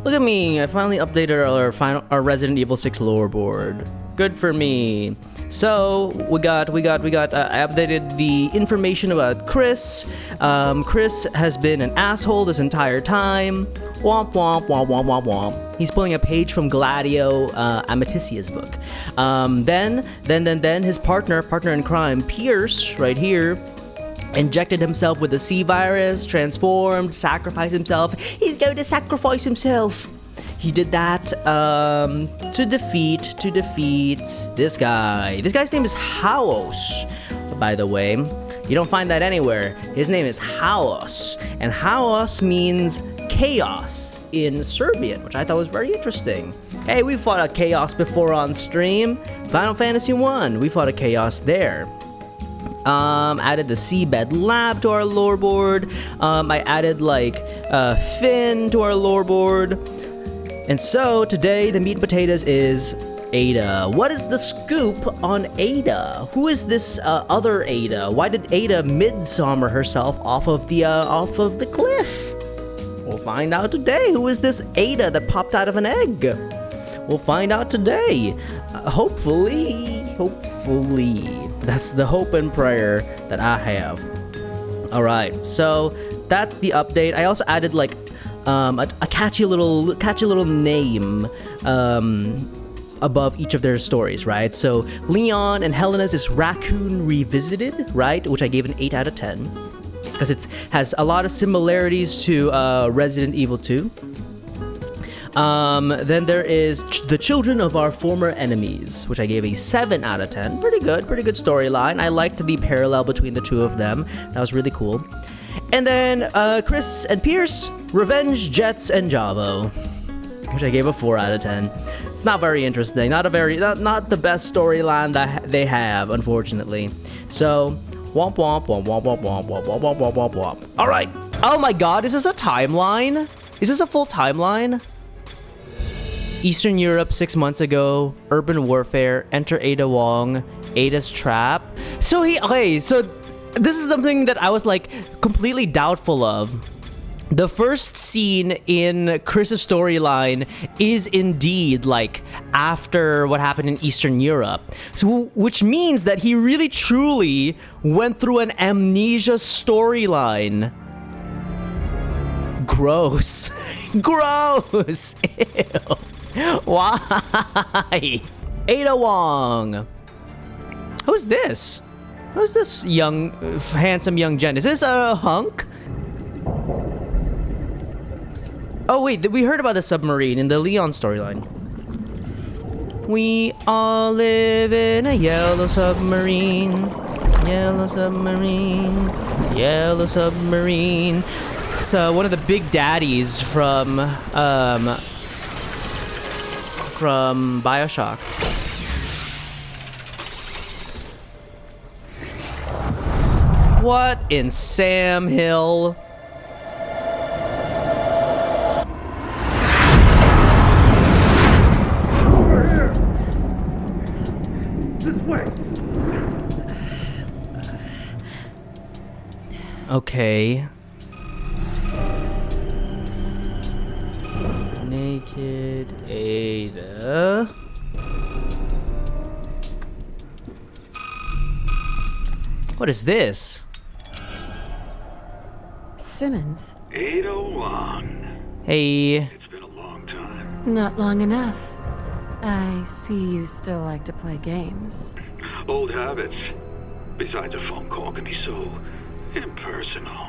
Look at me, I finally updated our Resident Evil 6 lore board. Good for me. So we got I updated the information about Chris. Chris has been an asshole this entire time. Womp womp womp womp womp womp. He's pulling a page from Gladio Ameticia's book. Then his partner in crime, Pierce, right here, injected himself with the C virus, transformed, sacrificed himself. He's going to sacrifice himself. He did that to defeat this guy. This guy's name is Haos, by the way. You don't find that anywhere. His name is Haos, and Haos means chaos in Serbian, which I thought was very interesting. Hey, we fought a chaos before on stream. Final Fantasy 1, we fought a chaos there. Added the Seabed Lab to our lore board. I added Finn to our lore board. And so today the meat and potatoes is Ada. What is the scoop on Ada? Who is this other Ada? Why did Ada midsummer herself off of the cliff? We'll find out today. Who is this Ada that popped out of an egg? We'll find out today. Hopefully. That's the hope and prayer that I have. All right, so that's the update. I also added a catchy little name above each of their stories, right? So Leon and Helena's is Raccoon Revisited, right? Which I gave an 8 out of 10 because it has a lot of similarities to Resident Evil 2. Then there is The Children of Our Former Enemies, which I gave a 7 out of 10. Pretty good storyline. I liked the parallel between the two of them. That was really cool. And then Chris and Pierce, Revenge, Jets, and Javo, which I gave a 4 out of 10. It's not very interesting. Not the best storyline that they have, unfortunately. So, womp womp womp womp womp womp womp womp womp womp womp womp. All right. Oh my God, is this a timeline? Is this a full timeline? Eastern Europe 6 months ago, urban warfare, enter Ada Wong, Ada's trap. So this is something that I was completely doubtful of. The first scene in Chris's storyline is indeed after what happened in Eastern Europe. So, which means that he really truly went through an amnesia storyline. Gross. Gross. Ew. Why? Ada Wong. Who's this? Who's this handsome young gent? Is this a hunk? Oh wait, we heard about the submarine in the Leon storyline. We all live in a yellow submarine. Yellow submarine. Yellow submarine. It's one of the big daddies from BioShock. What in Sam Hill? Over here! This way! Okay. Naked Ada. What is this? Simmons. 801. Hey. It's been a long time. Not long enough. I see you still like to play games. Old habits. Besides, a phone call can be so impersonal.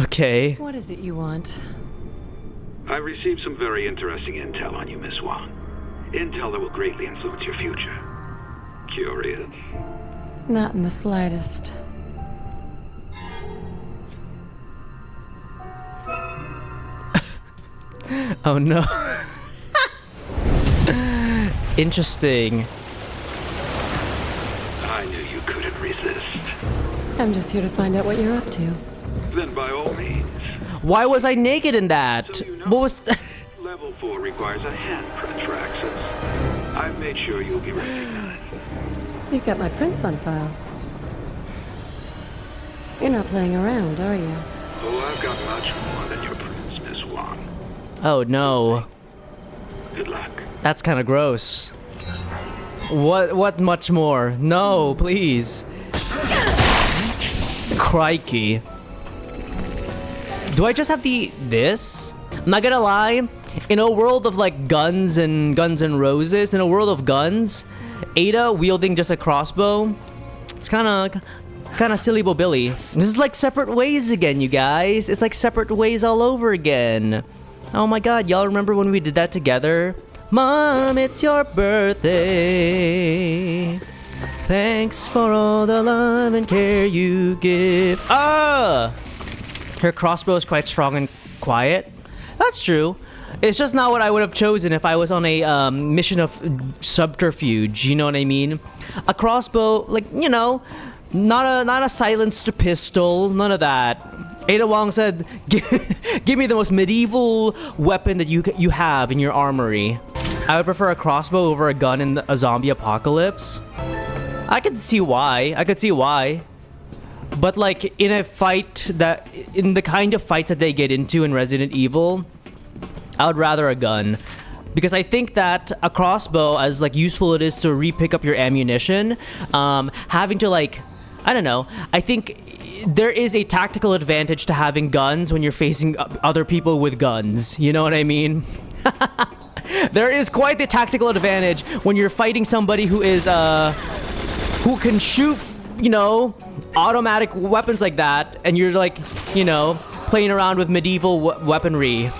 Okay. What is it you want? I received some very interesting intel on you, Miss Wong. Intel that will greatly influence your future. Curious? Not in the slightest. Oh no. Interesting. I knew you couldn't resist. I'm just here to find out what you're up to. Then by all means. Why was I naked in that? So you know, What was Level 4 requires a handprint for access. I've made sure you'll be recognized. You've got my prints on file. You're not playing around, are you? Oh, I've got much more than your prints, Miss Wong. Oh no. Good luck. That's kind of gross. What much more? No, please. Crikey. Do I just have this? I'm not gonna lie. In a world of like guns and roses, in a world of guns, Ada wielding just a crossbow, it's kind of silly Billy. This is like separate ways again, you guys. It's like separate ways all over again. Oh my god, y'all remember when we did that together? Mom, it's your birthday. Thanks for all the love and care you give. Ah! Her crossbow is quite strong and quiet. That's true. It's just not what I would have chosen if I was on a mission of subterfuge. You know what I mean? A crossbow, like, you know, not a silenced pistol. None of that. Ada Wong said, "Give me the most medieval weapon that you have in your armory." I would prefer a crossbow over a gun in a zombie apocalypse. I could see why. But like in a fight in the kind of fights that they get into in Resident Evil, I would rather a gun. Because I think that a crossbow, as like useful it is to re-pick up your ammunition, having to like, I don't know, I think there is a tactical advantage to having guns when you're facing other people with guns. You know what I mean? There is quite the tactical advantage when you're fighting somebody who is, who can shoot, you know, automatic weapons like that, and you're like, you know, playing around with medieval weaponry.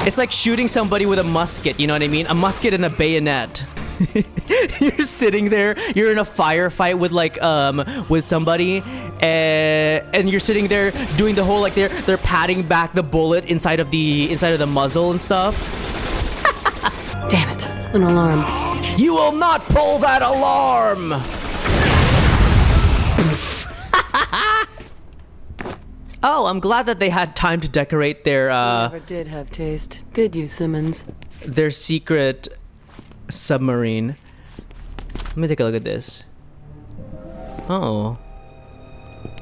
It's like shooting somebody with a musket, you know what I mean? A musket and a bayonet. You're sitting there, you're in a firefight with like with somebody, and you're sitting there doing the whole like they're patting back the bullet inside of the muzzle and stuff. Damn it, an alarm. You will not pull that alarm! Oh, I'm glad that they had time to decorate their You never did have taste, did you, Simmons? their secret submarine. Let me take a look at this. Oh.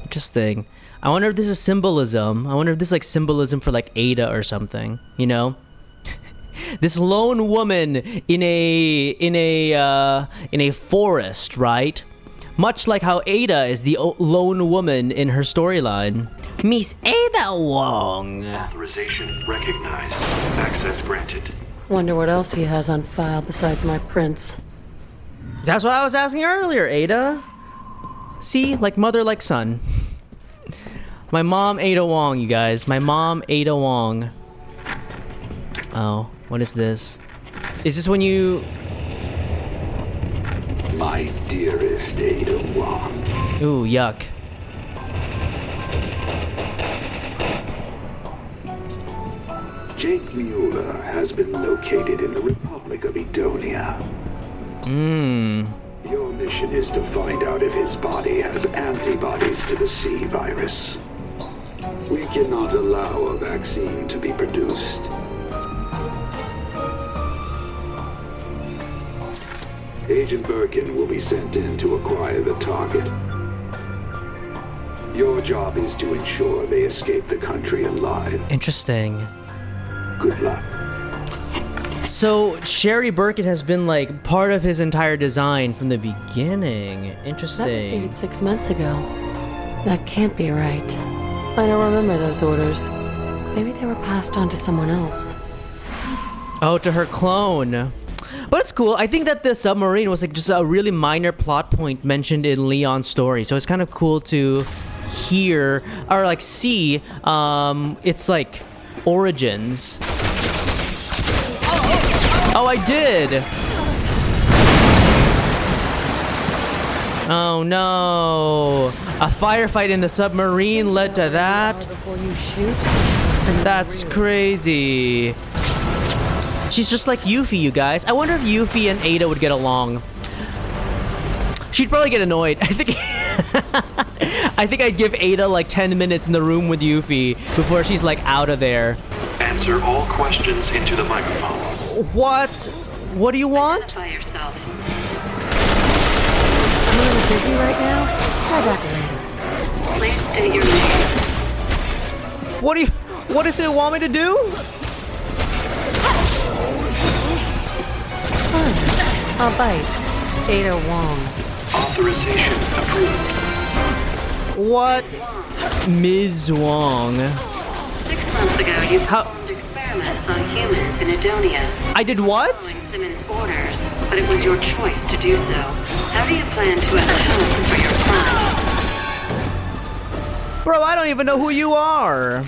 Interesting. I wonder if this is symbolism. I wonder if this is like symbolism for like Ada or something, you know? This lone woman in a forest, right? Much like how Ada is the lone woman in her storyline. Miss Ada Wong. Authorization recognized. Access granted. Wonder what else he has on file besides my prints. That's what I was asking earlier, Ada. See, like mother, like son. My mom, Ada Wong, you guys. My mom, Ada Wong. Oh, what is this? Is this when you... My dearest Ada Wong. Ooh, yuck. Jake Mueller has been located in the Republic of Edonia. Your mission is to find out if his body has antibodies to the C virus. We cannot allow a vaccine to be produced. Agent Birkin will be sent in to acquire the target. Your job is to ensure they escape the country alive. Interesting. Good luck. So, Sherry Birkin has been like part of his entire design from the beginning. That was Interesting. dated 6 months ago. That can't be right. I don't remember those orders. Maybe they were passed on to someone else. Oh, to her clone. But it's cool. I think that the submarine was like just a really minor plot point mentioned in Leon's story. So it's kind of cool to hear or like see its like origins. Oh, I did. Oh no. A firefight in the submarine led to that. Before you shoot? That's crazy. She's just like Yuffie, you guys. I wonder if Yuffie and Ada would get along. She'd probably get annoyed. I think I'd give Ada like 10 minutes in the room with Yuffie before she's like out of there. Answer all questions into the microphone. What? What do you want? Identify yourself. I'm a little busy right now. Try back later. Please state your name. What does it want me to do? Fine. I'll bite. Ada Wong. Authorization approved. What? Ms. Wong. 6 months ago, you How- performed experiments on humans in Edonia. I did what? Following Simmons' orders, but it was your choice to do so. How do you plan to atone for your crimes? Bro, I don't even know who you are.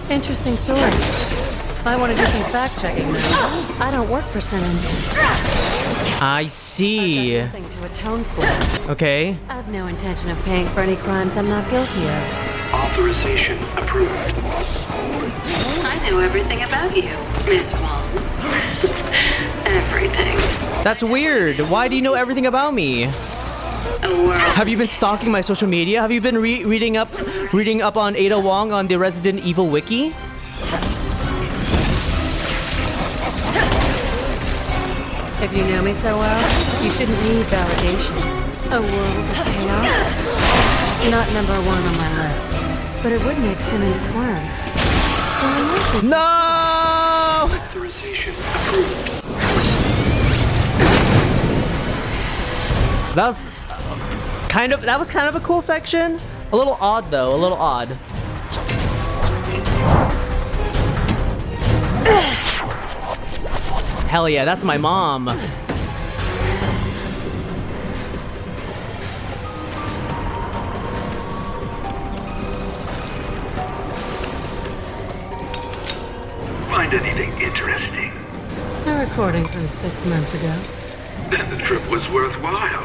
Interesting story. I want to do some fact-checking now. I don't work for Simmons. I see. I've got nothing to atone for. Okay. I have no intention of paying for any crimes I'm not guilty of. Authorization approved. I know everything about you, Miss Wong. Everything. That's weird. Why do you know everything about me? A world. Have you been stalking my social media? Have you been reading up on Ada Wong on the Resident Evil wiki? If you know me so well, you shouldn't need validation. A world of chaos? Not number 1 on my list. But it would make Simmons squirm. So I might be... No! Authorization approved. That was kind of a cool section. A little odd though, a little odd. Hell yeah, that's my mom. Find anything interesting? A recording from 6 months ago. Then the trip was worthwhile.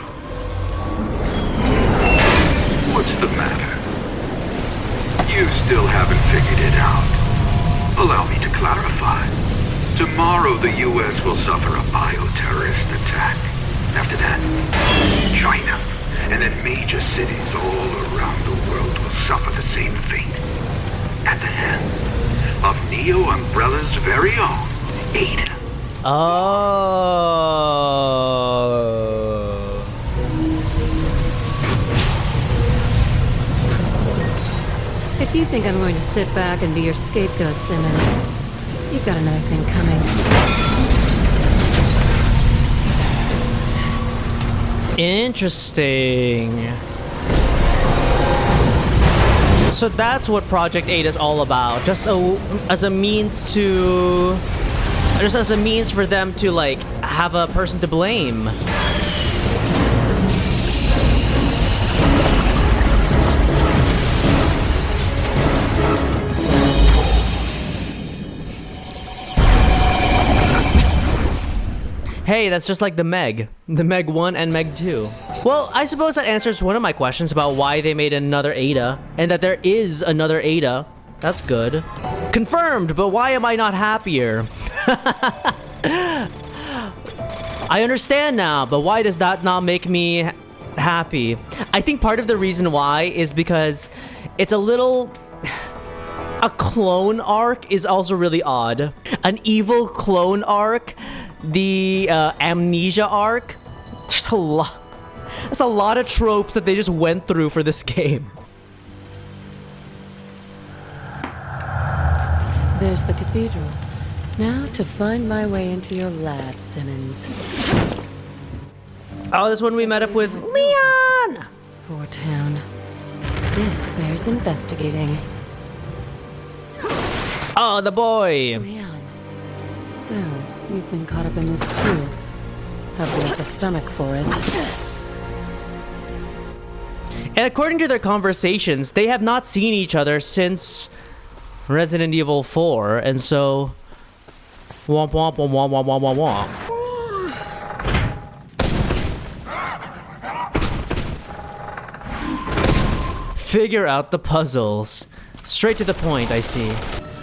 What's the matter? You still haven't figured it out. Allow me to clarify. Tomorrow the U.S. will suffer a bioterrorist attack. After that, China, and then major cities all around the world will suffer the same fate. At the hands of Neo Umbrella's very own Ada. Oh. If you think I'm going to sit back and be your scapegoat, Simmons, you've got another thing coming. Interesting. So that's what Project 8 is all about. Just as a means for them to like have a person to blame. Hey, that's just like the Meg 1 and Meg 2. Well, I suppose that answers one of my questions about why they made another Ada, and that there is another Ada. That's good. Confirmed, but why am I not happier? I understand now, but why does that not make me happy? I think part of the reason why is because it's a clone arc is also really odd. An evil clone arc, the amnesia arc. There's a lot of tropes that they just went through for this game. There's the cathedral. Now to find my way into your lab, Simmons. Oh, this one we met up with Leon! Poor town. This bears investigating. Oh, the boy! Leon. So, you've been caught up in this too. Have you got the stomach for it? And according to their conversations, they have not seen each other since Resident Evil 4, and so... Womp womp womp womp womp womp womp womp. Figure out the puzzles. Straight to the point, I see.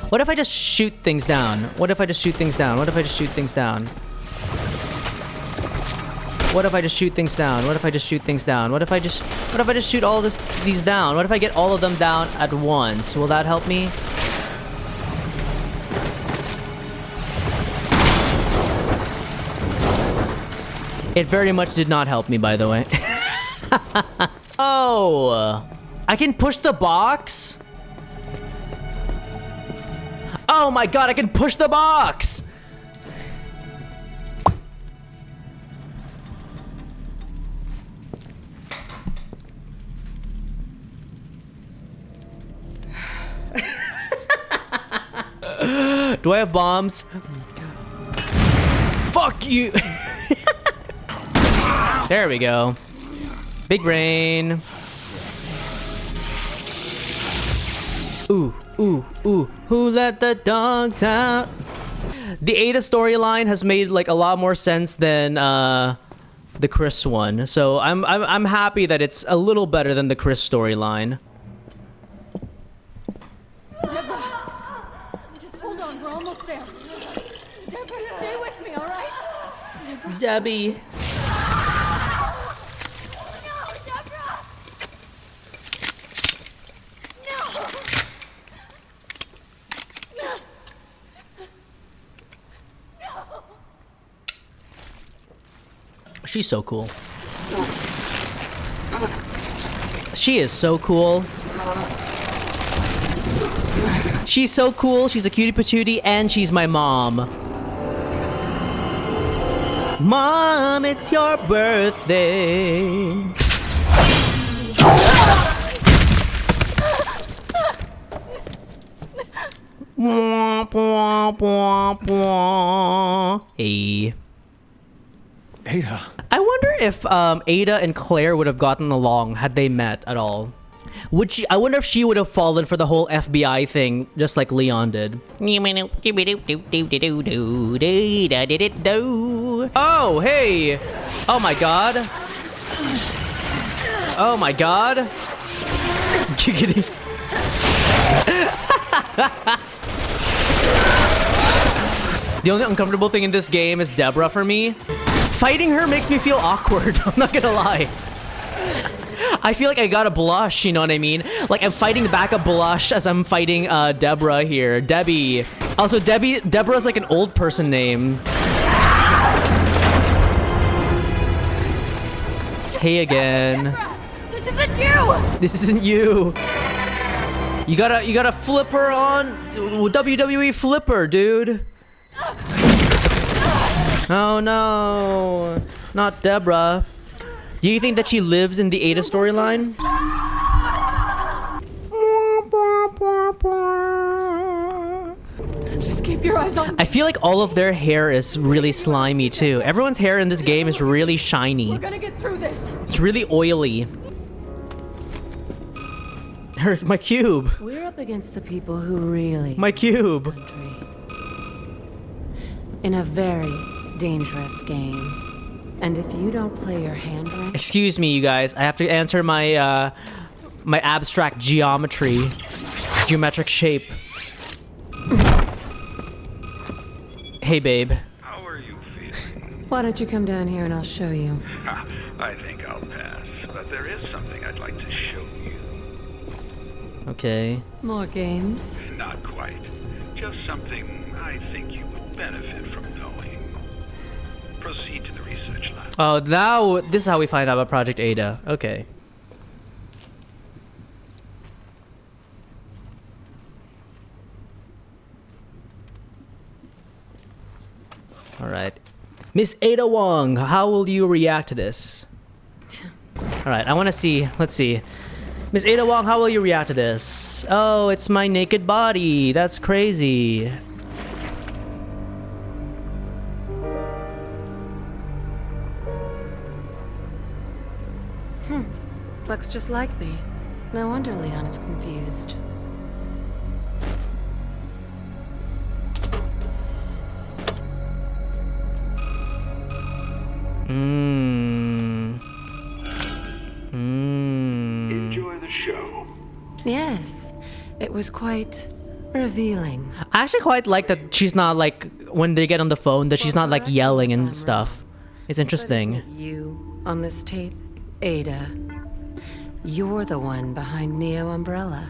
What if I just shoot things down? What if I just shoot things down? What if I just shoot things down? What if I just shoot things down? What if I just shoot things down? What if I just shoot all these down? What if I get all of them down at once? Will that help me? It very much did not help me, by the way. Oh, I can push the box? Oh my god, I can push the box! Do I have bombs? Fuck you! There we go. Big brain. Ooh, ooh, ooh. Who let the dogs out? The Ada storyline has made like a lot more sense than the Chris one. So I'm happy that it's a little better than the Chris storyline. Deborah, just hold on. We're almost there. Deborah, stay with me, all right? Deborah. Debbie. No, Deborah! No! She's so cool. She is so cool. She's so cool. She's a cutie patootie, and she's my mom. Mom, it's your birthday. Womp, womp, womp, womp. Hey. Ada. I wonder if Ada and Claire would have gotten along had they met at all. Would she? I wonder if she would have fallen for the whole FBI thing, just like Leon did. Oh, hey! Oh my god! Oh my god! Giggity. The only uncomfortable thing in this game is Deborah for me. Fighting her makes me feel awkward, I'm not gonna lie. I feel like I gotta blush, you know what I mean? Like I'm fighting back a blush as I'm fighting Deborah here. Debbie. Also, Deborah's like an old person name. Hey again. Deborah, this isn't you! This isn't you. You gotta flip her on WWE Flipper, dude. Oh no, not Deborah. Do you think that she lives in the Ada storyline? Just keep your eyes on me. I feel like all of their hair is really slimy too. Everyone's hair in this game is really shiny. We're gonna get through this. It's really oily. My cube. We're up against the people who really My cube. country. In a very dangerous game. And if you don't play your hand right, Excuse me, you guys. I have to answer my my abstract geometric shape. Hey, babe. How are you feeling? why don't you come down here and I'll show you. I think I'll pass, but there is something I'd like to show you. Okay. More games? Not quite. Just something I think you would benefit from knowing. Proceed to the research lab. Oh, now this is how we find out about Project Ada. Okay. All right. Miss Ada Wong, how will you react to this? All right, I want to see. Let's see. Miss Ada Wong, how will you react to this? Oh, it's my naked body. That's crazy. Looks just like me. No wonder Leon is confused. Enjoy the show. Yes, it was quite revealing. I actually quite like that she's not like, when they get on the phone, that she's not like yelling and stuff. It's interesting. But isn't it you on this tape, Ada? You're the one behind Neo Umbrella.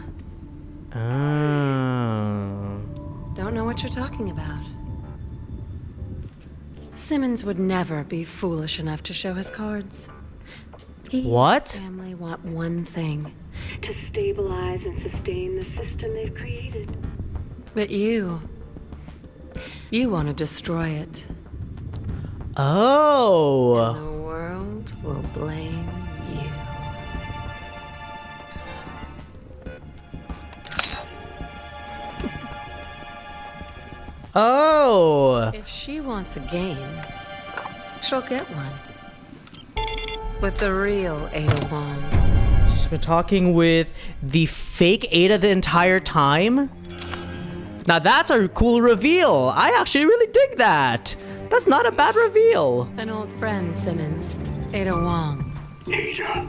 Oh. Don't know what you're talking about. Simmons would never be foolish enough to show his cards. He What? and his family want one thing, to stabilize and sustain the system they've created. But you want to destroy it. Oh. The world will blame you. Oh. If she wants a game, she'll get one. With the real Ada Wong. She's been talking with the fake Ada the entire time? Now that's a cool reveal. I actually really dig that. That's not a bad reveal. An old friend, Simmons. Ada Wong. Ada.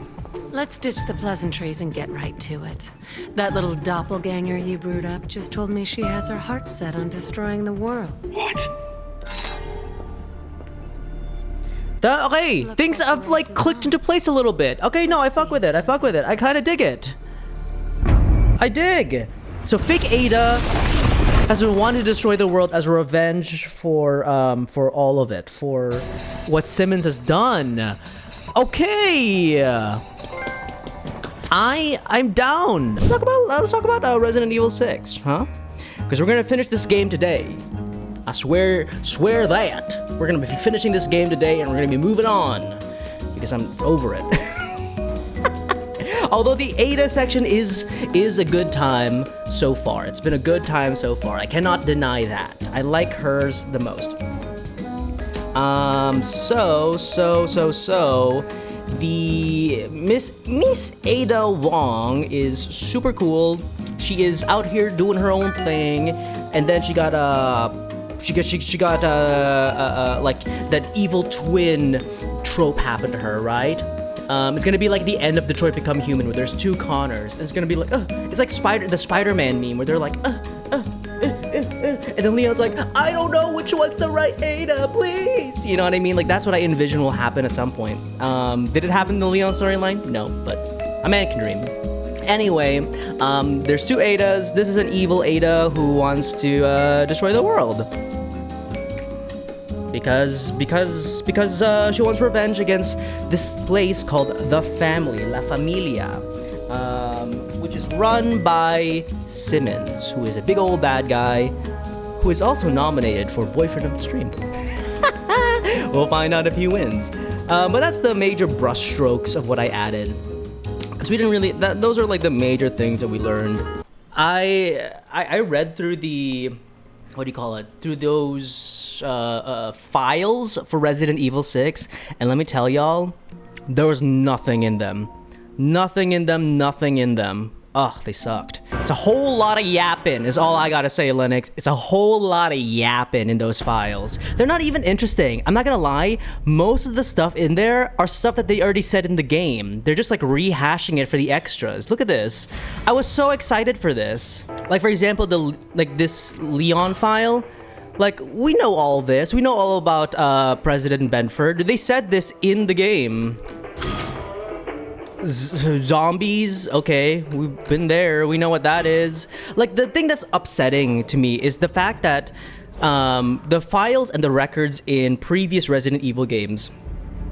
Let's ditch the pleasantries and get right to it. That little doppelganger you brewed up just told me she has her heart set on destroying the world. What? Okay, things have like clicked into place a little bit. Okay, no, I fuck with it. I kind of dig it. I dig. So fake Ada has been wanting to destroy the world as a revenge for all of it, for what Simmons has done. Okay. I'm down. Let's talk about Resident Evil 6, huh? Because we're gonna finish this game today. I swear that we're gonna be finishing this game today, and we're gonna be moving on because I'm over it. Although the Ada section is a good time so far. It's been a good time so far. I cannot deny that. I like hers the most. The Miss Ada Wong is super cool. She is out here doing her own thing, and then she got like that evil twin trope happened to her, right? It's gonna be like the end of Detroit Become Human, where there's two Connors, and it's gonna be like, it's like the Spider-Man meme, where they're like, and then Leon's like, I don't know which one's the right Ada, please. You know what I mean? Like, that's what I envision will happen at some point. Did it happen in the Leon storyline? No, but a man can dream. Anyway, there's two Adas. This is an evil Ada who wants to destroy the world. Because she wants revenge against this place called The Family, La Familia, which is run by Simmons, who is a big old bad guy, who is also nominated for Boyfriend of the Stream. We'll find out if he wins. But that's the major brushstrokes of what I added, because we didn't really. Those are like the major things that we learned. I read through the, what do you call it? Through those files for Resident Evil 6, and let me tell y'all, there was nothing in them. Nothing in them. Ugh, they sucked. It's a whole lot of yapping is all I gotta say, Lennox. It's a whole lot of yapping in those files. They're not even interesting. I'm not gonna lie, most of the stuff in there are stuff that they already said in the game. They're just like rehashing it for the extras. Look at this. I was so excited for this. Like, for example, this Leon file. Like, we know all this. We know all about President Benford. They said this in the game. Zombies, okay, we've been there. We know what that is. Like, the thing that's upsetting to me is the fact that the files and the records in previous Resident Evil games,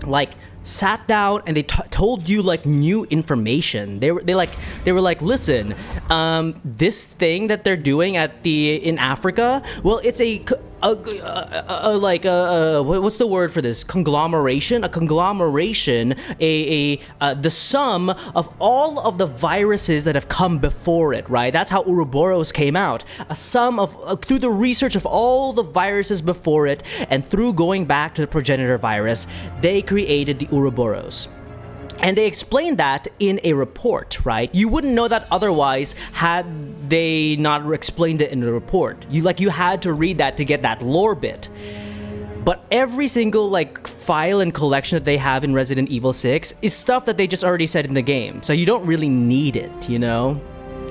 like, sat down and they told you like new information. They were like, listen, this thing that they're doing in Africa, well, it's what's the word for this? Conglomeration, the sum of all of the viruses that have come before it, right? That's how Ouroboros came out. A sum of through the research of all the viruses before it, and through going back to the progenitor virus, they created the Ouroboros. And they explained that in a report, right? You wouldn't know that otherwise had they not explained it in the report. You had to read that to get that lore bit. But every single file and collection that they have in Resident Evil 6 is stuff that they just already said in the game. So you don't really need it, you know?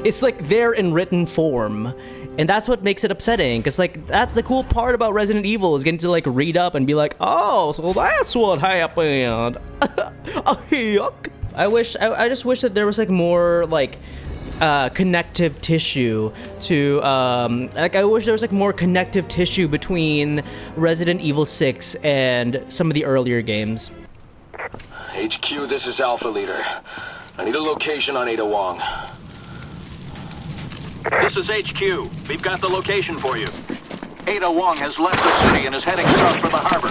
It's like there in written form. And that's what makes it upsetting, because that's the cool part about Resident Evil, is getting to read up and be like, oh, so that's what happened. Yuck. I just wish that there was more connective tissue to I wish there was more connective tissue between Resident Evil 6 and some of the earlier games. HQ, this is Alpha Leader. I need a location on Ada Wong. This is HQ. We've got the location for you. Ada Wong has left the city and is heading south for the harbor.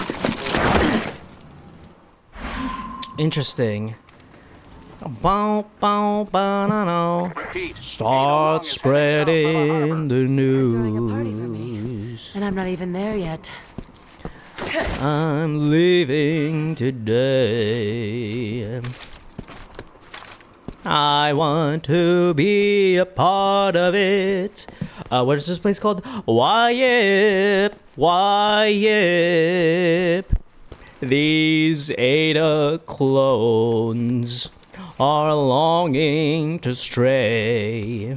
Interesting. Start spreading the news. And I'm not even there yet. I'm leaving today. I want to be a part of it. What is this place called? Yep. These Ada clones are longing to stray.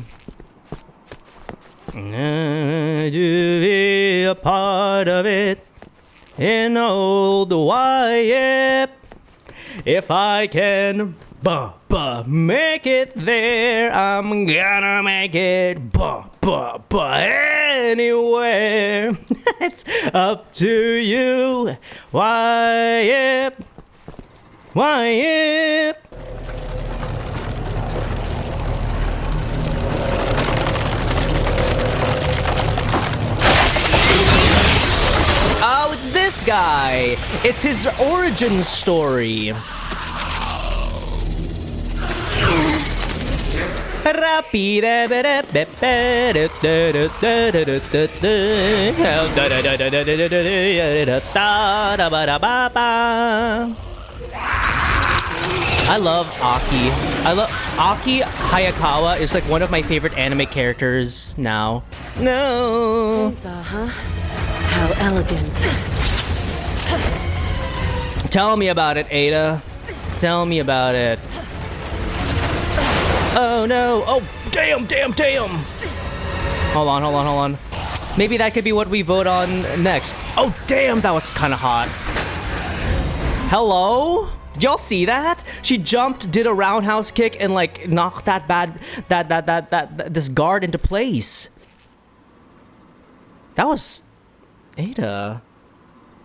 To be a part of it in old Yep. If I can make it there, I'm gonna make it anywhere. It's up to you. Yep. Oh, it's this guy. It's his origin story. I love Aki. Aki Hayakawa is like one of my favorite anime characters now. No. Chainsaw, huh? How elegant. Tell me about it, Ada. Tell me about it. Oh no. Oh, damn. Hold on. Maybe that could be what we vote on next. Oh, damn, that was kind of hot. Hello? Did y'all see that? She jumped, did a roundhouse kick, and like knocked this guard into place. That was Ada.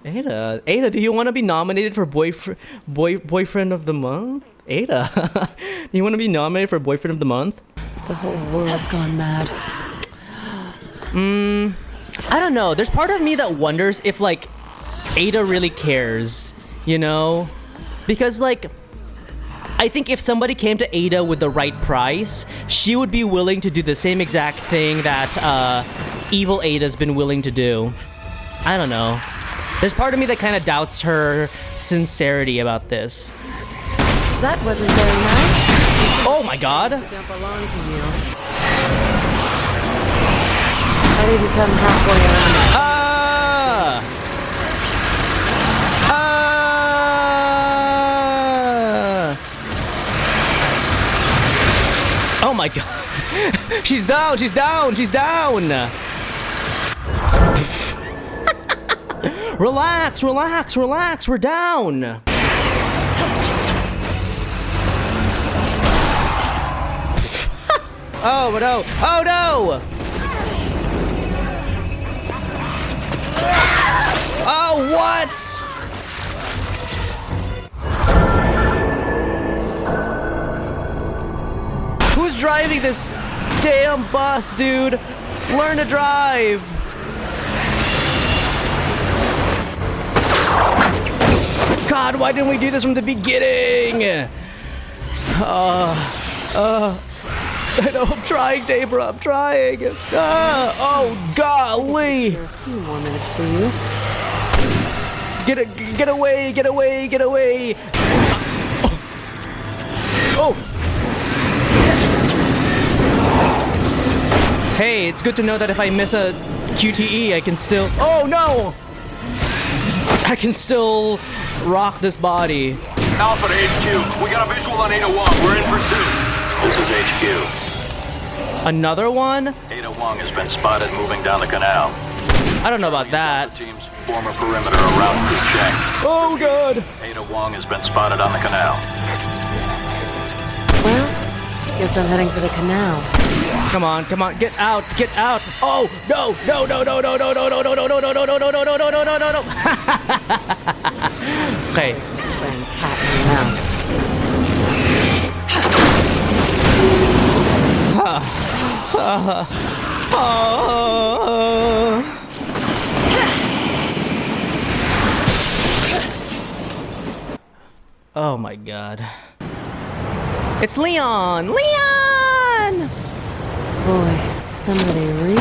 Ada, do you want to be nominated for boyfriend of the month? Ada, do you want to be nominated for boyfriend of the month? The whole world's gone mad. I don't know. There's part of me that wonders if like Ada really cares, you know? Because like I think if somebody came to Ada with the right price, she would be willing to do the same exact thing that evil Ada's been willing to do. I don't know. There's part of me that kind of doubts her sincerity about this. That wasn't very nice. Oh my god. Don't belong to you. I didn't come halfway around. Oh my god. She's down. Relax. We're down. Oh no. Oh, what? Who's driving this damn bus, dude? Learn to drive. God, why didn't we do this from the beginning? I know, I'm trying, Debra, I'm trying. Oh, golly. A few more minutes for you. Get away. Oh. Hey, it's good to know that if I miss a QTE, I can still... Oh, no! I can still rock this body. Alpha to HQ. We got a visual on Ada Wong. We're in pursuit. This is HQ. Another one? Ada Wong has been spotted moving down the canal. I don't know about that. The team's former perimeter around crew check. Oh, God. Ada Wong has been spotted on the canal. Well, guess I'm heading for the canal. Come on, get out. Oh, no. Okay. Playing cat and mouse. Oh my god. It's Leon! Leon! Boy, somebody really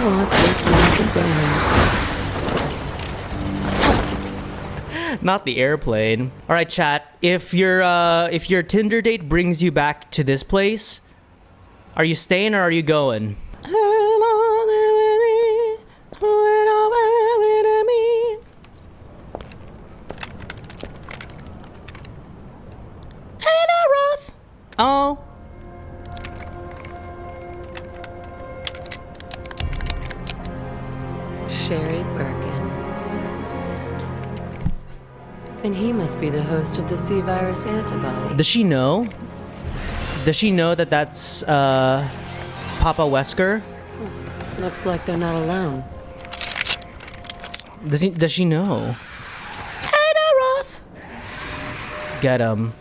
wants this one to burn. Not the airplane. Alright, chat. If your Tinder date brings you back to this place, are you staying or are you going? Oh. Sherry Birkin. And he must be the host of the C-virus antibody. Does she know? Does she know that that's Papa Wesker? Looks like they're not alone. Does she know? Ada Roth. Get him.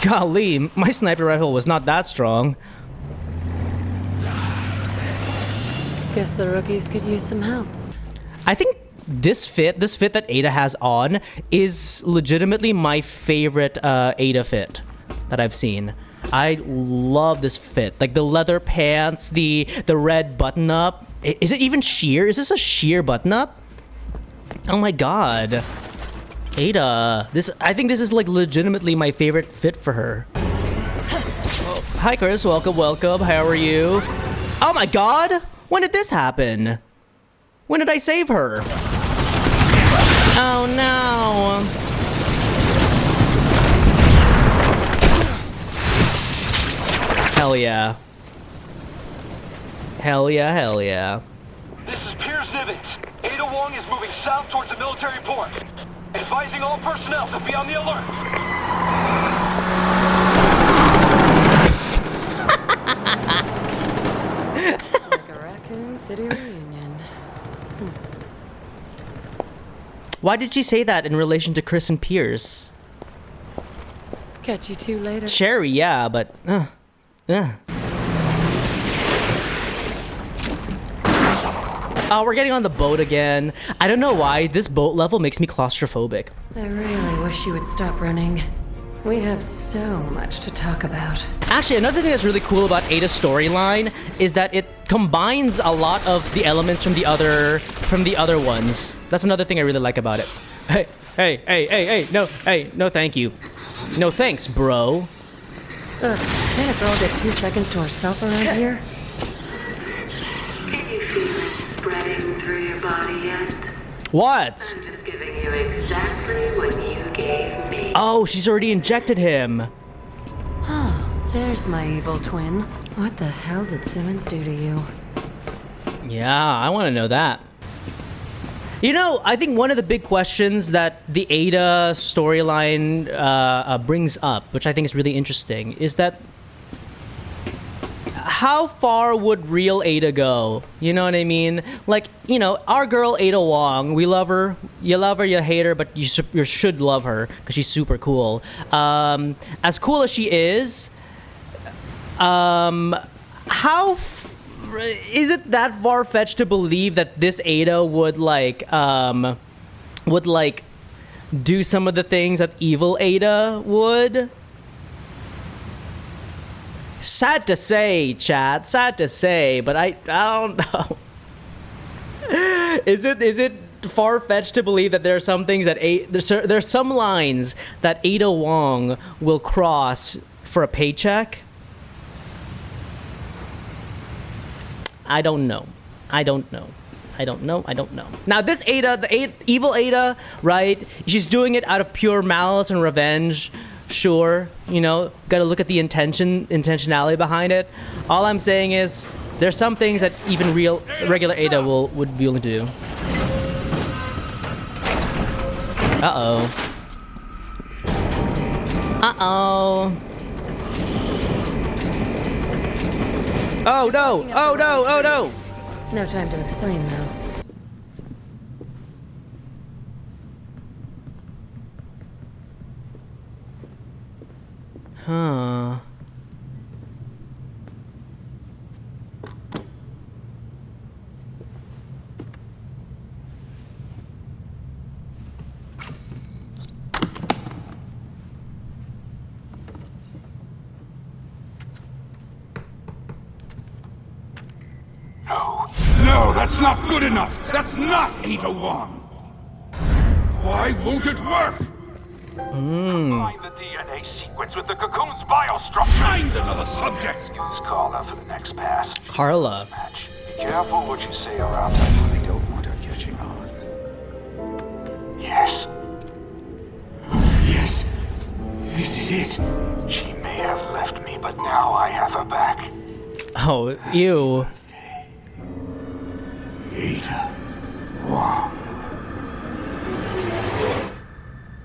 Golly, my sniper rifle was not that strong. Guess the rookies could use some help. I think this fit that Ada has on is legitimately my favorite Ada fit that I've seen. I love this fit. Like the leather pants, the red button up. Is it even sheer? Is this a sheer button up? Oh my god. Ada, I think this is like legitimately my favorite fit for her. Oh, hi Chris, welcome. How are you? Oh my god! When did this happen? When did I save her? Oh no! Hell yeah. Hell yeah. This is Piers Nibbins. Ada Wong is moving south towards the military port. Advising all personnel to be on the alert. Like a Raccoon City reunion. Why did she say that in relation to Chris and Piers? Catch you two later. Sherry, yeah, but Oh, we're getting on the boat again. I don't know why, this boat level makes me claustrophobic. I really wish you would stop running. We have so much to talk about. Actually, another thing that's really cool about Ada's storyline is that it combines a lot of the elements from the other ones. That's another thing I really like about it. Hey, no thank you. No thanks, bro. Ugh, can't a girl get 2 seconds to herself around here? Can you feel it spreading through your body yet? What? I'm just giving you exactly what you gave me. Oh, she's already injected him. Oh, there's my evil twin. What the hell did Simmons do to you? Yeah, I want to know that. You know, I think one of the big questions that the Ada storyline brings up, which I think is really interesting, is that how far would real Ada go? You know what I mean? Like, you know, our girl Ada Wong, we love her. You love her, you hate her, but you should love her because she's super cool. As cool as she is, is it that far-fetched to believe that this Ada would do some of the things that evil Ada would? Sad to say, chat. Sad to say, but I don't know. Is it far-fetched to believe that there are some things that there's some lines that Ada Wong will cross for a paycheck? I don't know. Now this Ada, evil Ada, right? She's doing it out of pure malice and revenge. Sure, you know, gotta look at the intentionality behind it. All I'm saying is, there's some things that even regular Ada would be willing to do. Uh-oh. Oh no! Oh no! Oh no! No time to explain, though. Huh. That's not good enough! That's not Ada Wong! Why won't it work? Find the DNA sequence with the cocoon's biostructure. Find another subject! Use Carla for the next pass. Carla. Match. Be careful what you say around them. I don't want her catching on. Yes, Yes. This is it. she may have left me, but now I have her back. Oh, ew. Ada Wong.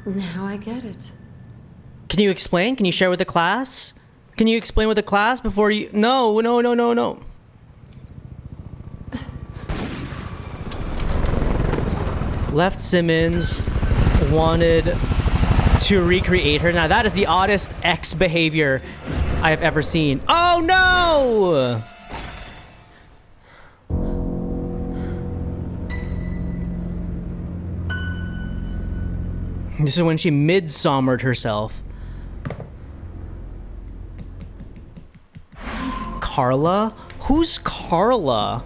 Now I get it. Can you explain? Can you share with the class? Can you explain with the class before you... No. Left Simmons, wanted to recreate her. Now that is the oddest X behavior I have ever seen. Oh no! This is when she midsommered herself. Carla? Who's Carla?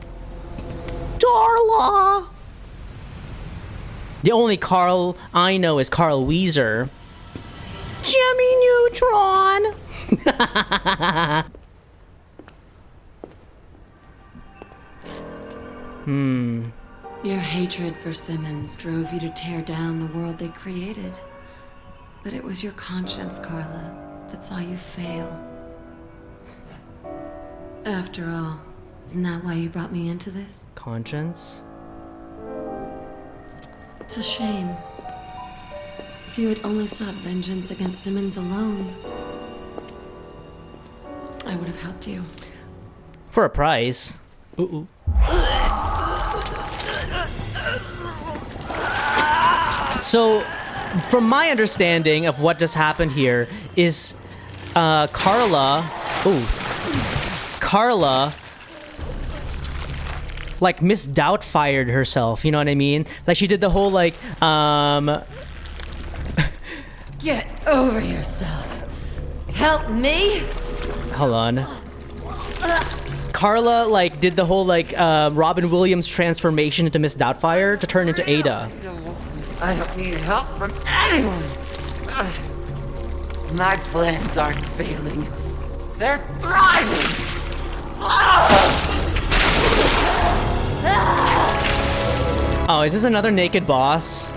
Darla! The only Carl I know is Carl Weezer. Jimmy Neutron! Your hatred for Simmons drove you to tear down the world they created. But it was your conscience, Carla, that saw you fail. After all, isn't that why you brought me into this? Conscience? It's a shame. If you had only sought vengeance against Simmons alone, I would have helped you. For a price. Ooh. So, from my understanding of what just happened here, is Carla, like Miss Doubtfired herself, you know what I mean? Like she did the whole like, Get over yourself. Help me? hold on. Carla like did the whole like Robin Williams transformation into Miss Doubtfire to turn into Ada. I don't need help from anyone. My plans aren't failing. They're thriving. Oh, is this another naked boss?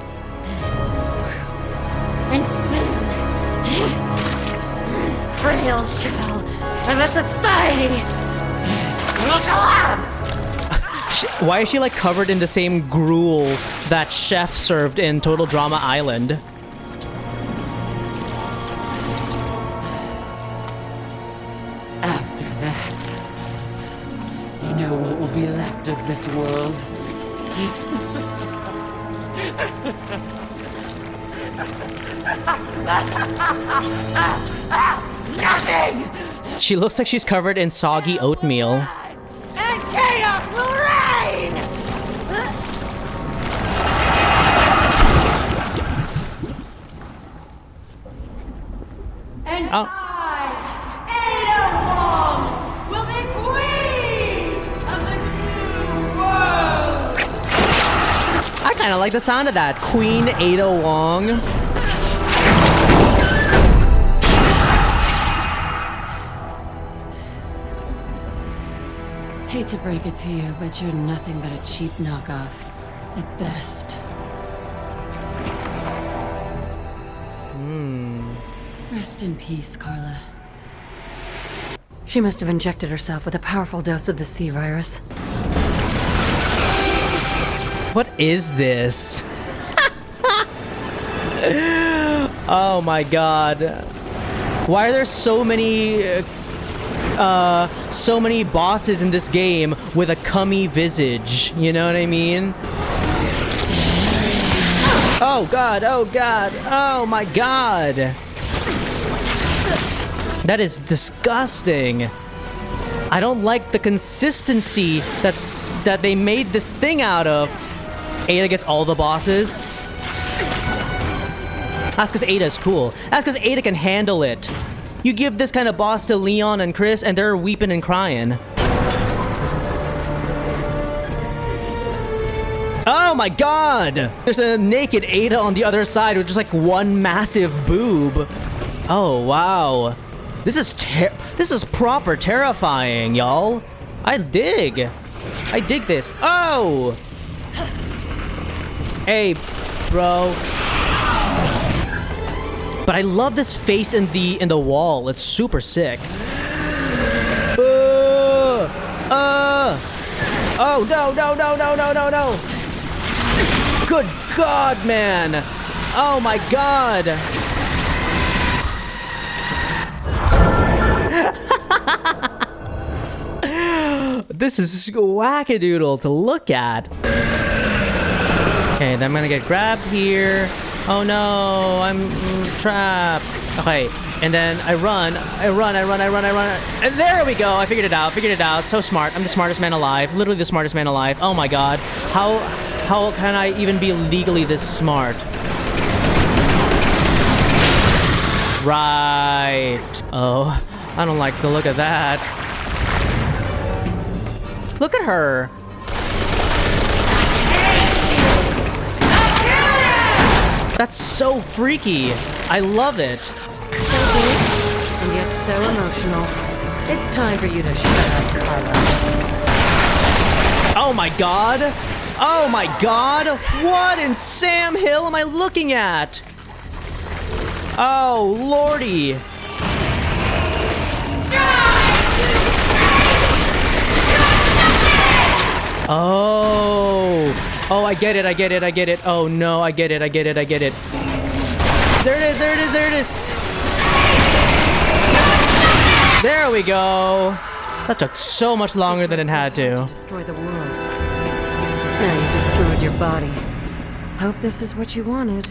And soon, this frail shell of a society will collapse. Why is she like covered in the same gruel that Chef served in Total Drama Island? After that, you know what will be left of this world? Nothing! She looks like she's covered in soggy oatmeal. And chaos will reign! And Oh. I, Ada Wong, will be queen of the new world. I kind of like the sound of that. Queen Ada Wong. Hate to break it to you, but you're nothing but a cheap knockoff. At best. Rest in peace, Carla. She must have injected herself with a powerful dose of the C virus. What is this? Oh my god. Why are there so many bosses in this game with a cummy visage? You know what I mean? Oh god, oh god, oh my god. That is disgusting. I don't like the consistency that they made this thing out of. Ada gets all the bosses. That's because Ada's cool. That's because Ada can handle it. You give this kind of boss to Leon and Chris, and they're weeping and crying. Oh my god! There's a naked Ada on the other side with just like one massive boob. Oh wow. This is proper terrifying, y'all. I dig this. Oh! Hey, bro. But I love this face in the wall. It's super sick. Oh no. Good God, man. Oh my God. This is wackadoodle to look at. Okay, then I'm gonna get grabbed here. Oh no, I'm trapped. Okay, and then I run. And there we go, I figured it out. So smart, I'm the smartest man alive. Literally the smartest man alive. Oh my god, how can I even be legally this smart? Right. Oh, I don't like the look of that. Look at her. That's so freaky. I love it. So big, and yet so emotional. It's time for you to shut up, Carla. Oh my god. Oh my god. What in Sam Hill am I looking at? Oh, lordy. Oh. Oh, I get it. Oh no, I get it. There it is. There we go. That took so much longer than it had to. Destroy the world. Now you destroyed your body. Hope this is what you wanted.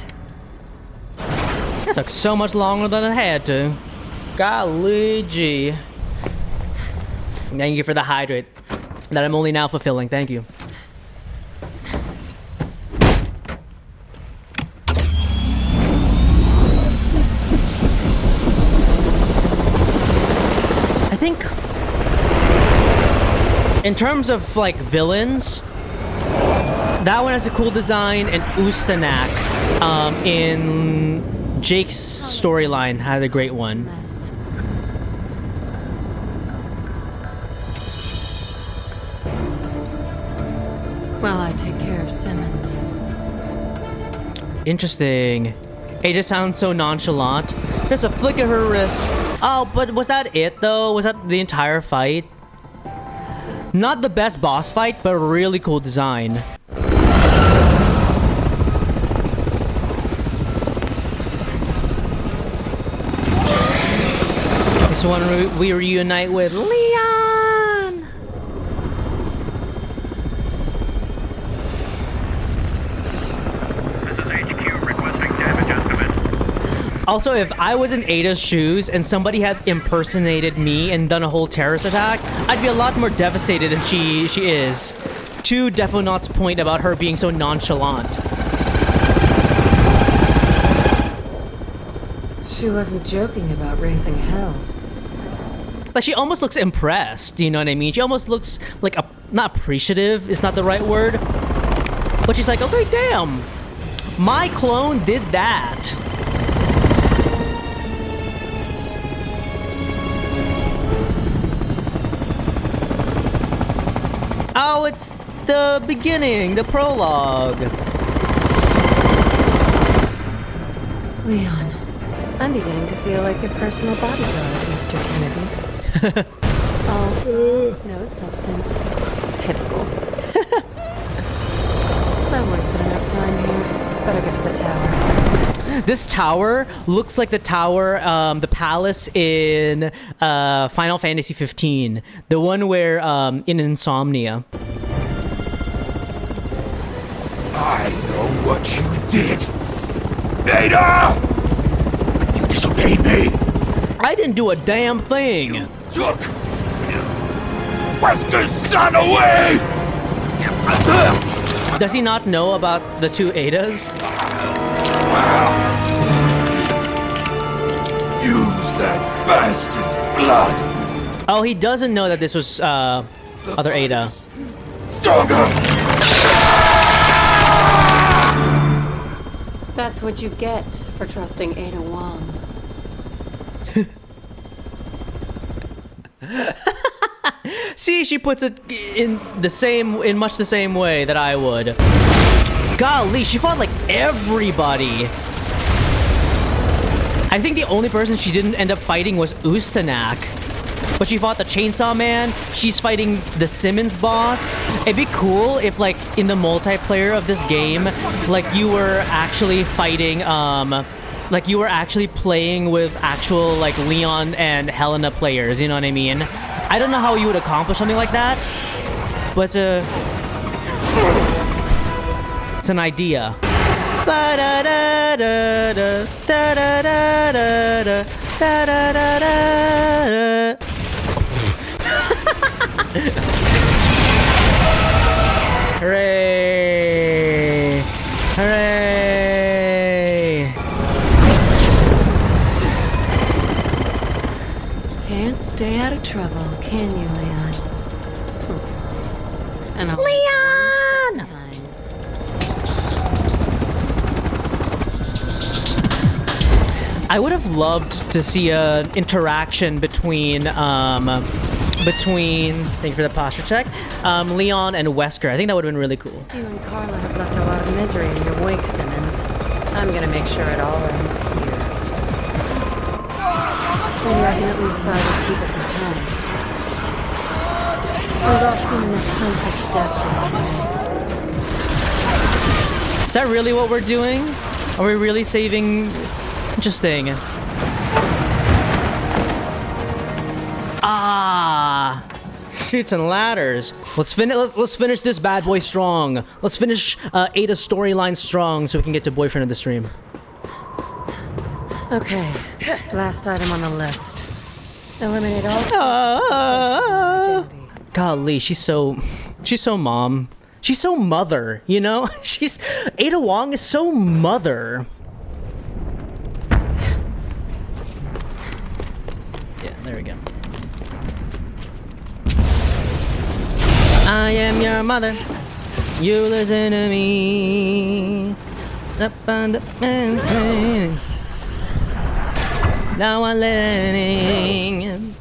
That took so much longer than it had to. Golly gee. Thank you for the hydrate that I'm only now fulfilling. Thank you. I think in terms of like villains, that one has a cool design, and Ustanak in Jake's storyline had a great one. Well, I take care of Simmons. Interesting. It just sounds so nonchalant. Just a flick of her wrist. Oh, but was that it though? Was that the entire fight? Not the best boss fight, but a really cool design. This one we reunite with Leon. This is HQ requesting damage estimate. Also, if I was in Ada's shoes and somebody had impersonated me and done a whole terrorist attack, I'd be a lot more devastated than she is. To Defonaut's point about her being so nonchalant. She wasn't joking about raising hell. Like, she almost looks impressed, you know what I mean? She almost looks like, not appreciative is not the right word. But she's like, okay, damn. My clone did that. Oh, it's the beginning, the prologue. Leon, I'm beginning to feel like your personal bodyguard, Mr. Kennedy. Also, no substance. Typical. I've wasted enough time here. Better get to the tower. This tower looks like the tower, the palace in Final Fantasy 15. The one where, in Insomnia. I know what you did. Ada! You disobeyed me. I didn't do a damn thing. Took Wesker's son away! Does he not know about the two Adas? Use that bastard's blood! Oh, he doesn't know that this was, other Ada. Stronger! That's what you get for trusting Ada Wong. See, she puts it in much the same way that I would. Golly, she fought like everybody. I think the only person she didn't end up fighting was Ustanak. But she fought the Chainsaw Man. She's fighting the Simmons boss. It'd be cool if, like, in the multiplayer of this game, like, you were actually fighting, like, you were actually playing with actual, like, Leon and Helena players, you know what I mean? I don't know how you would accomplish something like that, but it's an idea. Hooray! Hooray! Can't stay out of trouble, can you, Leon? And Leon! I would have loved to see an interaction between, thank you for the posture check, Leon and Wesker. I think that would have been really cool. You and Carla have left a lot of misery in your wake, Simmons. I'm gonna make sure it all ends here. Maybe I can at least buy these people some time. We've all seen enough sunsets death along the way. Is that really what we're doing? Are we really saving... Interesting. Ah, chutes and ladders. Let's finish this bad boy strong. Let's finish Ada's storyline strong so we can get to boyfriend of the stream. Okay, last item on the list. Eliminate all. Golly, she's so mom. She's so mother. You know, Ada Wong is so mother. There we go. I am your mother. You listen to me. Up on the mountain. Now I'm learning.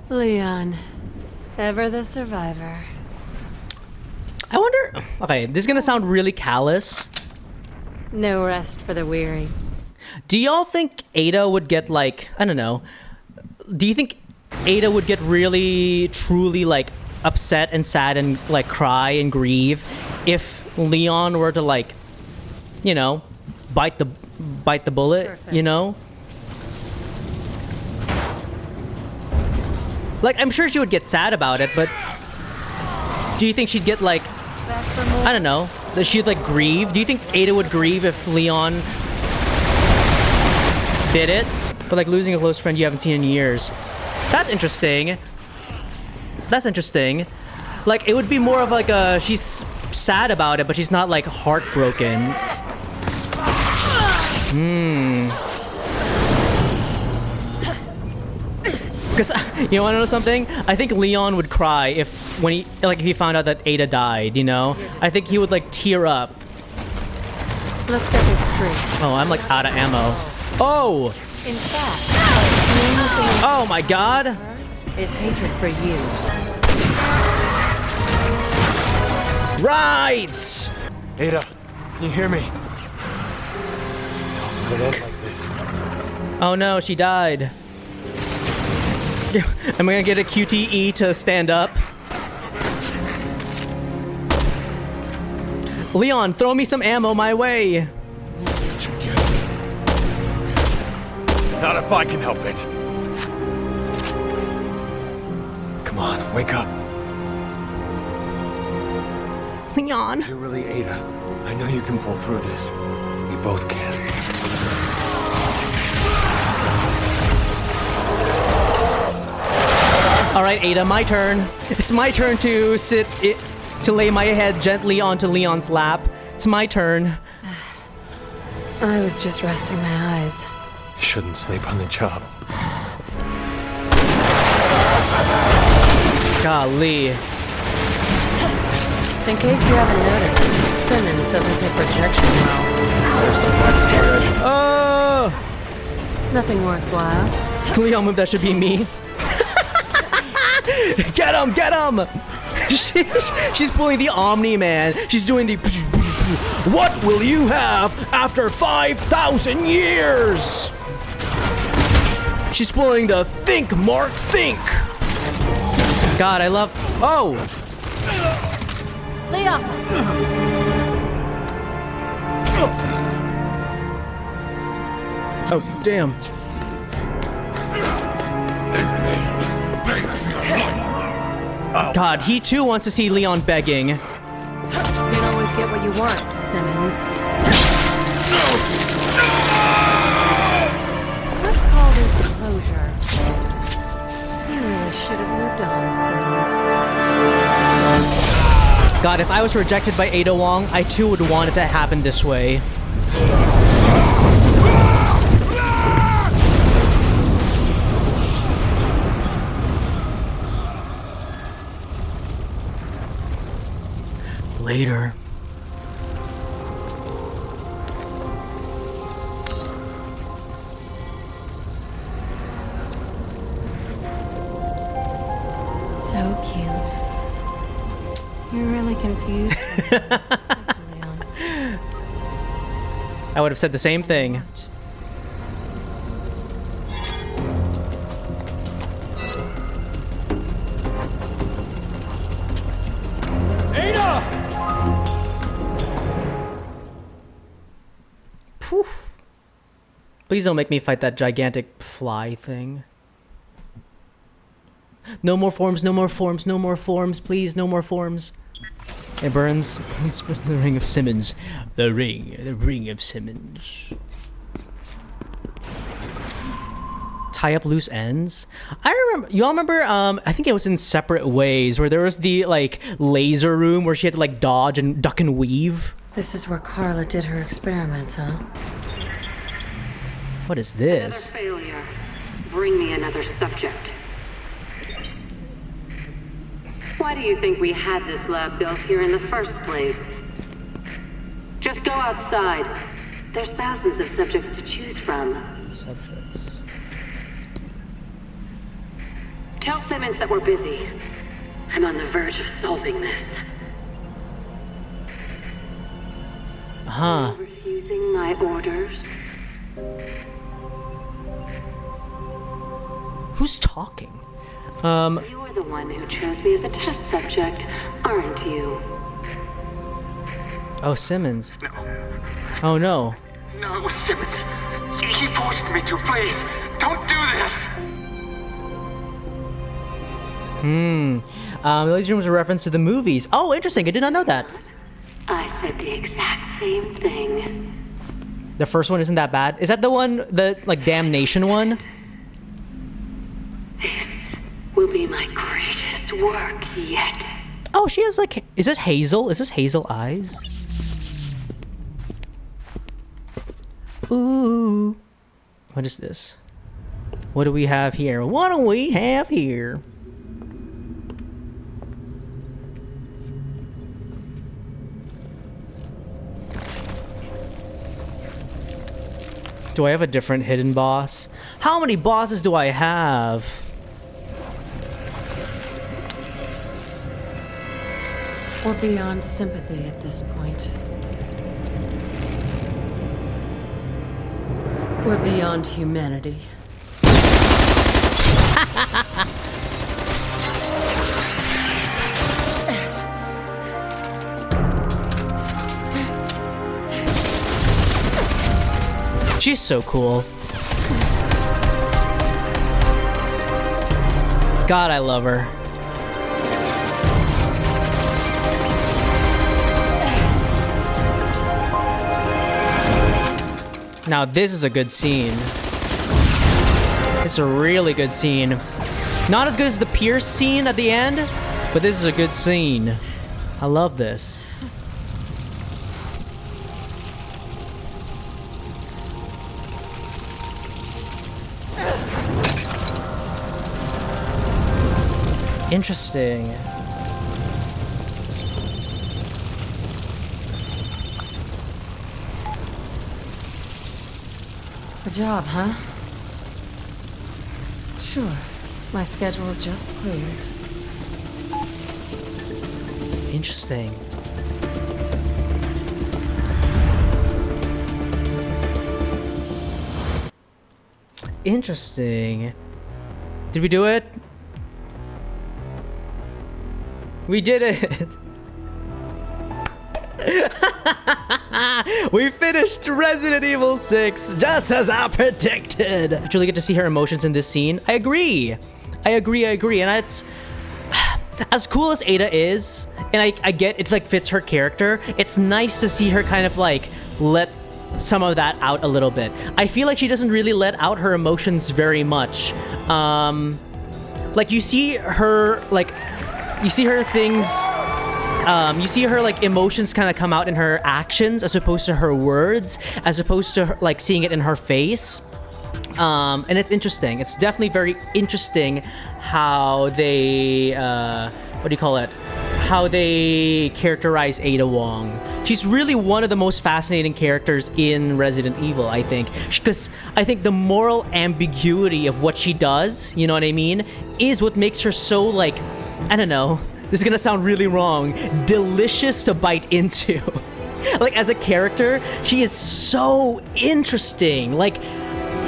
Leon, ever the survivor. I wonder. Okay, this is gonna sound really callous. No rest for the weary. Do y'all think Ada would get, like, I don't know, do you think Ada would get really, truly, like, upset and sad and, like, cry and grieve if Leon were to, like, you know, bite the bullet? Perfect. You know? Like, I'm sure she would get sad about it, but do you think she'd get, like, I don't know, that she'd, like, grieve? Do you think Ada would grieve if Leon bit it? But, like, losing a close friend you haven't seen in years. That's interesting. That's interesting. Like, it would be more of, like, a... She's sad about it, but she's not, like, heartbroken. Because, you wanna know something? I think Leon would cry if he found out that Ada died, you know? I think he would, like, tear up. Let's get this straight. Oh, I'm, like, out of ammo. Oh! In fact, oh my god! Is hatred for you. Right! Ada, can you hear me? Don't let it end like this. Oh no, she died. Am I gonna get a QTE to stand up? Leon, throw me some ammo my way! Not if I can help it. Come on, wake up. Leon. You're really Ada. I know you can pull through this. We both can. All right, Ada, my turn. It's my turn to lay my head gently onto Leon's lap. It's my turn. I was just resting my eyes. Shouldn't sleep on the job. Golly. In case you haven't noticed, Simmons doesn't take rejection well. Nothing worthwhile. Leon move, that should be me. Get him! Get him! She's pulling the Omni, man. She's doing the... What will you have after 5,000 years? She's pulling the Think, Mark, Think. God, I love... Oh! Leah! Oh, damn. God, he too wants to see Leon begging. You don't always get what you want, Simmons. Let's call this closure. You really should have moved on, Simmons. God, if I was rejected by Ada Wong, I too would want it to happen this way. Later. So cute. You're really confused. I would have said the same thing. Poof. Please don't make me fight that gigantic fly thing. No more forms, no more forms, no more forms, please, no more forms. It burns. It's the ring of Simmons. The ring of Simmons. Tie up loose ends. I remember, y'all remember, I think it was in Separate Ways, where there was the, like, laser room where she had to, like, dodge and duck and weave. This is where Carla did her experiments, huh? What is this? Another failure. Bring me another subject. Why do you think we had this lab built here in the first place? Just go outside. There's thousands of subjects to choose from. Subjects. Tell Simmons that we're busy. I'm on the verge of solving this. Huh. Refusing my orders? Who's talking? You're the one who chose me as a test subject, aren't you? Oh, Simmons. No. Oh, no. No, it was Simmons. He forced me to. Please, don't do this. The laser room was a reference to the movies. Oh, interesting. I did not know that. I said the exact same thing. The first one isn't that bad. Is that the one, the, like, Damnation one? This will be my greatest work yet. Oh, she has, like, is this Hazel? Is this Hazel eyes? Ooh. What is this? What do we have here? What do we have here? Do I have a different hidden boss? How many bosses do I have? We're beyond sympathy at this point. We're beyond humanity. She's so cool. God, I love her. Now this is a good scene. It's a really good scene. Not as good as the Pierce scene at the end, but this is a good scene. I love this. Interesting. job, huh? Sure. My schedule just cleared. Interesting. Interesting. Did we do it? We did it! We finished Resident Evil 6 just as I predicted. Did you really get to see her emotions in this scene? I agree. And it's as cool as Ada is, and I get it, like, fits her character. It's nice to see her kind of like let some of that out a little bit. I feel like she doesn't really let out her emotions very much. Like you see her things. You see her like emotions kind of come out in her actions as opposed to her words, as opposed to her, like seeing it in her face. And it's interesting. It's definitely very interesting how they, how they characterize Ada Wong. She's really one of the most fascinating characters in Resident Evil, I think. Because I think the moral ambiguity of what she does, you know what I mean, is what makes her so, like, I don't know, this is gonna sound really wrong, delicious to bite into. Like, as a character, she is so interesting. Like,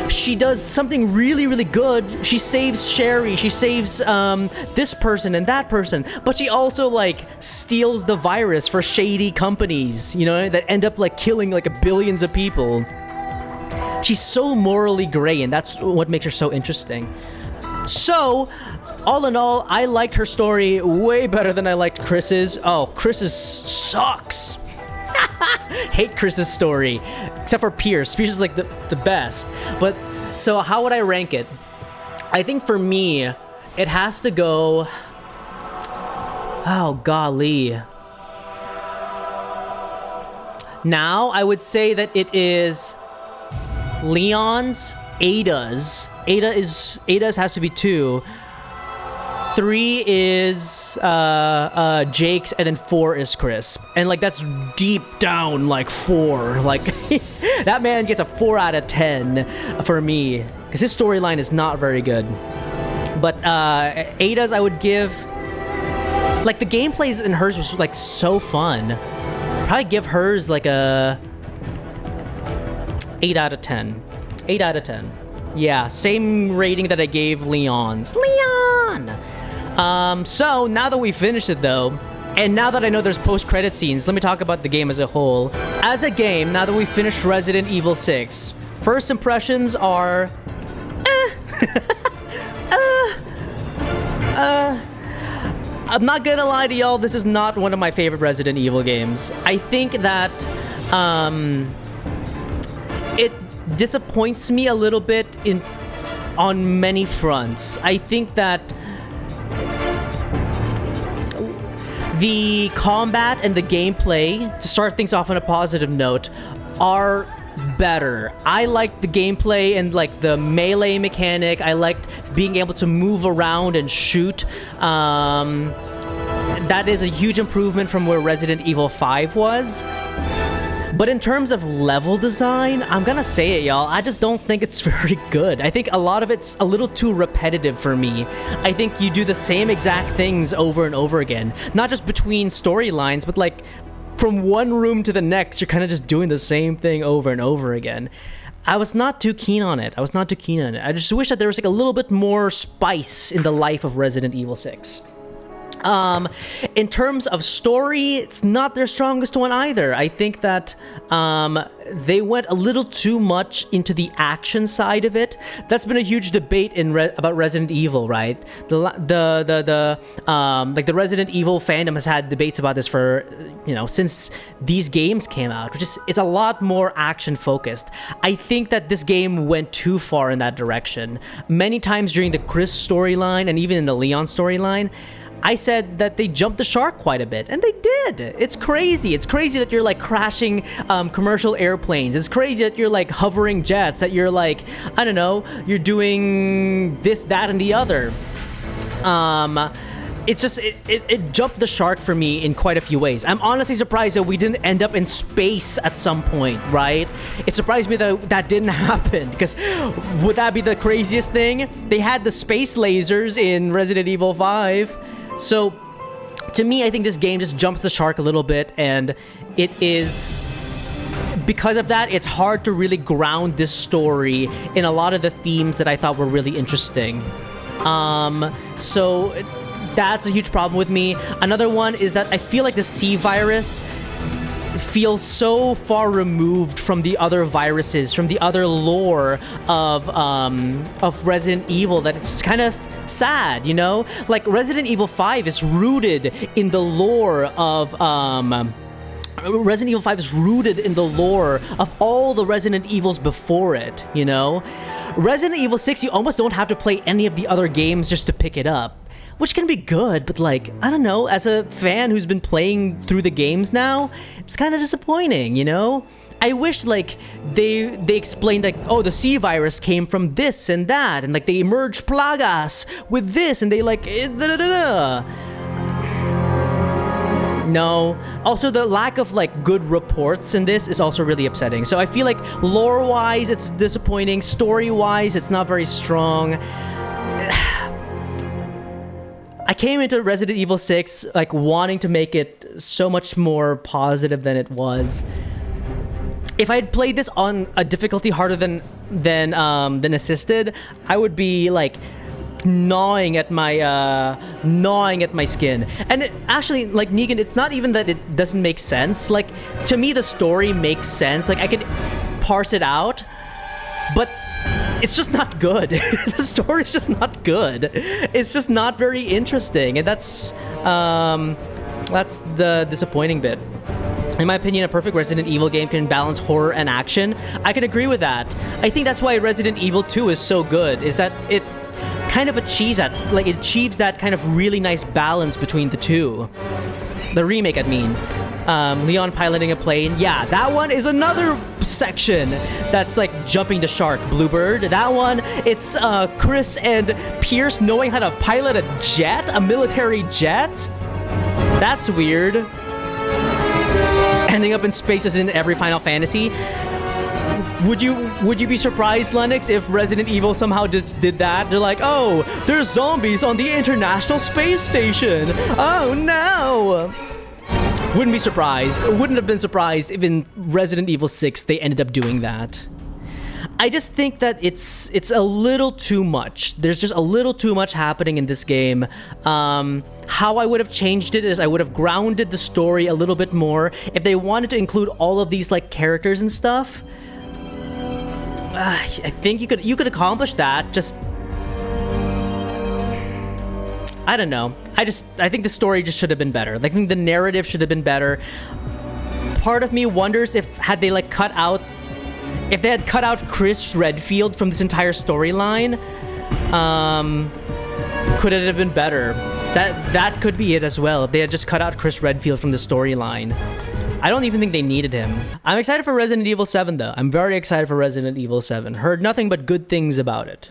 she does something really, really good. She saves Sherry. She saves this person and that person. But she also, like, steals the virus for shady companies, you know, that end up, like, killing, like, billions of people. She's so morally gray, and that's what makes her so interesting. So, all in all, I liked her story way better than I liked Chris's. Oh, Chris's sucks. Hate Chris's story, except for Pierce. Pierce is like the best. But so how would I rank it? I think for me, it has to go. Oh golly. Now I would say that it is Leon's, Ada's. Ada's has to be 2. 3 is Jake's, and then 4 is Chris. And like that's deep down like 4. Like that man gets a 4 out of 10 for me because his storyline is not very good. But Ada's I would give, like, the gameplays in hers was like so fun. Probably give hers like a 8 out of 10. 8 out of 10. Yeah, same rating that I gave Leon's. Leon! So now that we finished it though, and now that I know there's post-credit scenes, let me talk about the game as a whole. As a game, now that we finished Resident Evil 6, first impressions are, I'm not gonna lie to y'all, this is not one of my favorite Resident Evil games. I think that, it disappoints me a little bit on many fronts. I think that the combat and the gameplay, to start things off on a positive note, are better. I liked the gameplay and like the melee mechanic. I liked being able to move around and shoot. That is a huge improvement from where Resident Evil 5 was. But in terms of level design, I'm gonna say it, y'all, I just don't think it's very good. I think a lot of it's a little too repetitive for me. I think you do the same exact things over and over again. Not just between storylines, but like from one room to the next, you're kind of just doing the same thing over and over again. I was not too keen on it. I just wish that there was like a little bit more spice in the life of Resident Evil 6. In terms of story, it's not their strongest one either. I think that they went a little too much into the action side of it. That's been a huge debate about Resident Evil, right? Like the Resident Evil fandom has had debates about this for, since these games came out, which is, it's a lot more action focused. I think that this game went too far in that direction. Many times during the Chris storyline and even in the Leon storyline, I said that they jumped the shark quite a bit, and they did. It's crazy. It's crazy that you're like crashing commercial airplanes. It's crazy that you're like hovering jets, that you're like, I don't know, you're doing this, that, and the other. it's just it jumped the shark for me in quite a few ways. I'm honestly surprised that we didn't end up in space at some point, right? It surprised me that that didn't happen, because would that be the craziest thing? They had the space lasers in Resident Evil 5. So to me, I think this game just jumps the shark a little bit, and it is, because of that, it's hard to really ground this story in a lot of the themes that I thought were really interesting. So that's a huge problem with me. Another one is that I feel like the C virus feels so far removed from the other viruses, from the other lore of Resident Evil, that it's kind of sad, you know? Like, Resident Evil 5 is rooted in the lore of Resident Evil 5 is rooted in the lore of all the Resident Evils before it, you know? Resident Evil 6, you almost don't have to play any of the other games just to pick it up, which can be good, but like, I don't know, as a fan who's been playing through the games now, it's kind of disappointing, you know? I wish, like, they explained, like, oh, the C virus came from this and that, and like they merged plagas with this, and they like No. Also, the lack of like good reports in this is also really upsetting. So I feel like lore-wise, it's disappointing. Story-wise, it's not very strong. I came into Resident Evil 6 like wanting to make it so much more positive than it was. If I had played this on a difficulty harder than assisted, I would be like gnawing at my skin. And actually, like, Negan, it's not even that it doesn't make sense. Like, to me, the story makes sense. Like, I could parse it out, but it's just not good. The story's just not good. It's just not very interesting, and that's the disappointing bit. In my opinion, a perfect Resident Evil game can balance horror and action. I can agree with that. I think that's why Resident Evil 2 is so good, is that it kind of achieves that. Like, it achieves that kind of really nice balance between the two. The remake, I mean. Leon piloting a plane. Yeah, that one is another section that's like jumping the shark. Bluebird. That one, it's Chris and Pierce knowing how to pilot a jet, a military jet. That's weird. Ending up in spaces in every Final Fantasy. Would you be surprised, Lennox, if Resident Evil somehow just did that? They're like, oh, there's zombies on the International Space Station. Oh no. Wouldn't be surprised. Wouldn't have been surprised if in Resident Evil 6 they ended up doing that. I just think that it's a little too much. There's just a little too much happening in this game. How I would have changed it is I would have grounded the story a little bit more. If they wanted to include all of these like characters and stuff, I think you could accomplish that. Just, I don't know. I think the story just should have been better. Like, I think the narrative should have been better. Part of me wonders if they had cut out Chris Redfield from this entire storyline, could it have been better? That could be it as well. If they had just cut out Chris Redfield from the storyline. I don't even think they needed him. I'm excited for Resident Evil 7 though. I'm very excited for Resident Evil 7. Heard nothing but good things about it.